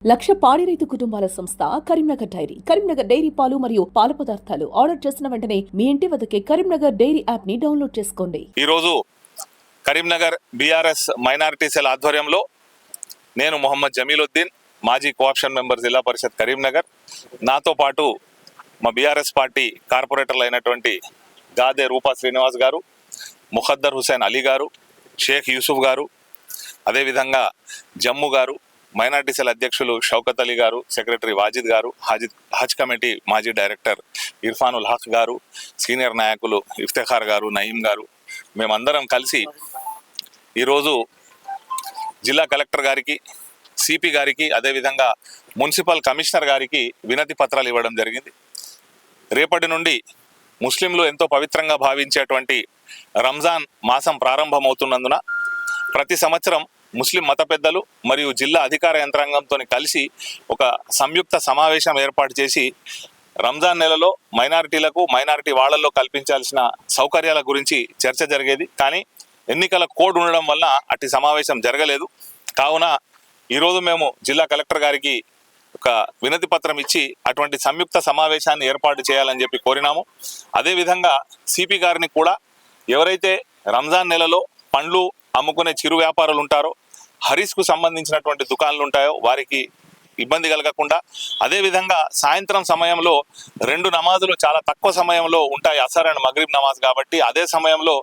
లక్ష పాడి రైతు కుటుంబాల సంస్థ కరీంనగర్ డైరీ. కరీంనగర్ డైరీ పాలు మరియు పాల పదార్థాలు ఆర్డర్ చేసిన వెంటనే మీ ఇంటి వద్దకే కరీంనగర్ డైరీ యాప్ ని డౌన్లోడ్ చేసుకోండి. ఈ రోజు కరీంనగర్ బీఆర్ఎస్ మైనారిటీ సెల్ ఆధ్వర్యంలో నేను మొహమ్మద్ జమీలుద్దీన్, మాజీ కోఆప్షన్ మెంబర్ జిల్లా పరిషత్ కరీంనగర్, నాతో పాటు మా బీఆర్ఎస్ పార్టీ కార్పొరేటర్లు అయినటువంటి గాదే రూపా శ్రీనివాస్ గారు, ముఖద్దర్ హుసేన్ అలీ గారు, షేక్ యూసుఫ్ గారు, అదేవిధంగా జమ్ము గారు, మైనార్టీ సెల్ అధ్యక్షులు షౌకత్ అలీ గారు, సెక్రటరీ వాజిద్ గారు, హజ్ కమిటీ మాజీ డైరెక్టర్ ఇర్ఫానుల్ హక్ గారు, సీనియర్ నాయకులు ఇఫ్తిఖార్ గారు, నయీం గారు, మేమందరం కలిసి ఈరోజు జిల్లా కలెక్టర్ గారికి, సిపి గారికి, అదేవిధంగా మున్సిపల్ కమిషనర్ గారికి వినతి పత్రాలు ఇవ్వడం జరిగింది. రేపటి నుండి ముస్లింలు ఎంతో పవిత్రంగా భావించేటువంటి రంజాన్ మాసం ప్రారంభమవుతున్నందున ప్రతి సంవత్సరం ముస్లిం మత పెద్దలు మరియు జిల్లా అధికార యంత్రాంగంతో కలిసి ఒక సంయుక్త సమావేశం ఏర్పాటు చేసి రంజాన్ నెలలో మైనారిటీ వాళ్లలో కల్పించాల్సిన సౌకర్యాల గురించి చర్చ జరిగేది. కానీ ఎన్నికల కోడ్ ఉండడం వల్ల అట్టి సమావేశం జరగలేదు. కావున ఈరోజు మేము జిల్లా కలెక్టర్ గారికి ఒక వినతి పత్రం ఇచ్చి అటువంటి సంయుక్త సమావేశాన్ని ఏర్పాటు చేయాలని చెప్పి కోరినాము. అదేవిధంగా సిపి గారిని కూడా ఎవరైతే రంజాన్ నెలలో పండ్లు అమ్ముకునే చిరు వ్యాపారులు ఉంటారో, హరీస్కు సంబంధించినటువంటి దుకాణాలు ఉంటాయో వారికి ఇబ్బంది కలగకుండా, అదేవిధంగా సాయంత్రం సమయంలో 2 నమాజులు చాలా తక్కువ సమయంలో ఉంటాయి, అసర్ అండ్ మగ్రిబ్ నమాజ్ కాబట్టి అదే సమయంలో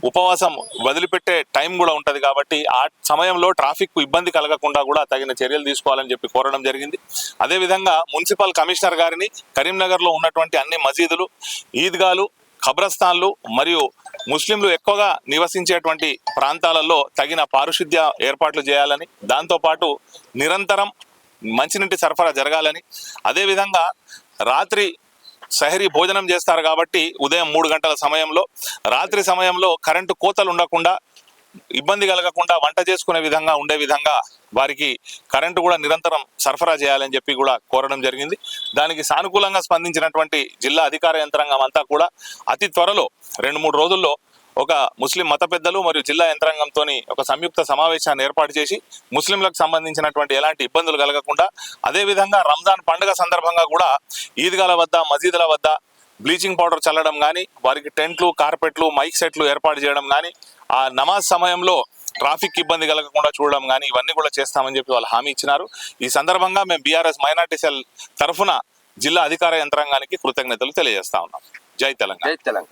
ఉపవాసం వదిలిపెట్టే టైం కూడా ఉంటుంది కాబట్టి ఆ సమయంలో ట్రాఫిక్కు ఇబ్బంది కలగకుండా కూడా తగిన చర్యలు తీసుకోవాలని చెప్పి కోరడం జరిగింది. అదేవిధంగా మున్సిపల్ కమిషనర్ గారిని కరీంనగర్లో ఉన్నటువంటి అన్ని మసీదులు, ఈద్గాలు, ఖబ్రస్థాన్లు మరియు ముస్లింలు ఎక్కువగా నివసించేటువంటి ప్రాంతాలలో తగిన పారిశుద్ధ్య ఏర్పాట్లు చేయాలని, దాంతోపాటు నిరంతరం మంచినీటి సరఫరా జరగాలని, అదేవిధంగా రాత్రి సహరీ భోజనం చేస్తారు కాబట్టి ఉదయం 3 గంటల సమయంలో, రాత్రి సమయంలో కరెంటు కోతలు ఉండకుండా, ఇబ్బంది కలగకుండా వంట చేసుకునే విధంగా ఉండే విధంగా వారికి కరెంటు కూడా నిరంతరం సరఫరా చేయాలని చెప్పి కూడా కోరడం జరిగింది. దానికి సానుకూలంగా స్పందించినటువంటి జిల్లా అధికార యంత్రాంగం అంతా కూడా అతి త్వరలో 2-3 రోజుల్లో ఒక ముస్లిం మత పెద్దలు మరియు జిల్లా యంత్రాంగంతో ఒక సంయుక్త సమావేశాన్ని ఏర్పాటు చేసి ముస్లింలకు సంబంధించినటువంటి ఎలాంటి ఇబ్బందులు కలగకుండా, అదేవిధంగా రంజాన్ పండుగ సందర్భంగా కూడా ఈద్గాల వద్ద, మసీదుల వద్ద బ్లీచింగ్ పౌడర్ చల్లడం కానీ, వారికి టెంట్లు, కార్పెట్లు, మైక్ సెట్లు ఏర్పాటు చేయడం కానీ, ఆ నమాజ్ సమయంలో ట్రాఫిక్ ఇబ్బంది కలగకుండా చూడడం కానీ ఇవన్నీ కూడా చేస్తామని చెప్పి వాళ్ళు హామీ ఇచ్చినారు. ఈ సందర్భంగా మేము బీఆర్ఎస్ మైనార్టీ సెల్ తరఫున జిల్లా అధికార యంత్రాంగానికి కృతజ్ఞతలు తెలియజేస్తా ఉన్నాం. జై తెలంగాణ.